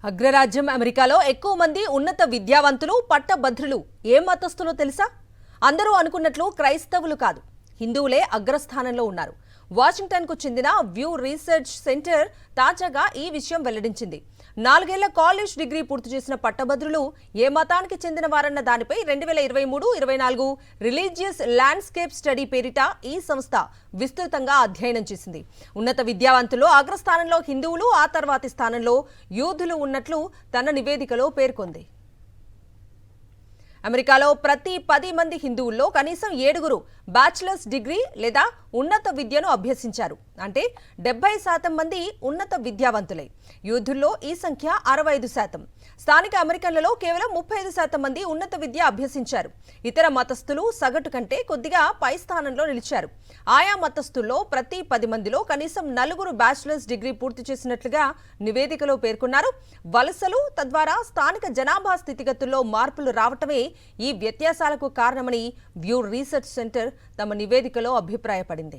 అగ్రరాజ్యం అమెరికాలో ఎక్కువ మంది ఉన్నత విద్యావంతులు పట్టభద్రులు ఏ మతస్థులో తెలుసా? అందరూ అనుకున్నట్లు క్రైస్తవులు కాదు, హిందువులే అగ్రస్థానంలో ఉన్నారు. వాషింగ్టన్కు చెందిన వ్యూ రీసెర్చ్ సెంటర్ తాజాగా ఈ విషయం వెల్లడించింది. 4 ఏళ్ల కాలేజ్ డిగ్రీ పూర్తి చేసిన పట్టభద్రులు ఏ మతానికి చెందిన వారన్న దానిపై 2023-24 రిలీజియస్ ల్యాండ్స్కేప్ స్టడీ పేరిట ఈ సంస్థ విస్తృతంగా అధ్యయనం చేసింది. ఉన్నత విద్యావంతులు అగ్రస్థానంలో హిందువులు, ఆ తర్వాతి స్థానంలో యూదులు ఉన్నట్లు తన నివేదికలో పేర్కొంది. అమెరికాలో ప్రతి 10 మంది హిందువుల్లో కనీసం 7 బ్యాచిలర్స్ డిగ్రీ లేదా ఉన్నత విద్యను అభ్యసించారు. అంటే 70% మంది ఉన్నత విద్యావంతులే. యూదుల్లో ఈ సంఖ్య 65%. స్థానిక అమెరికన్లలో కేవలం 35% మంది ఉన్నత విద్య అభ్యసించారు. ఇతర మతస్థులు సగటు కంటే కొద్దిగా పై స్థానంలో నిలిచారు. ఆయా మతస్థుల్లో ప్రతి 10 మందిలో కనీసం 4 బ్యాచిలర్స్ డిగ్రీ పూర్తి చేసినట్లుగా నివేదికలో పేర్కొన్నారు. వలసలు, తద్వారా స్థానిక జనాభా స్థితిగతుల్లో మార్పులు రావటమే ఈ వ్యత్యాసాలకు కారణమని వ్యూ రీసెర్చ్ సెంటర్ తమ నివేదికలో అభిప్రాయపడింది.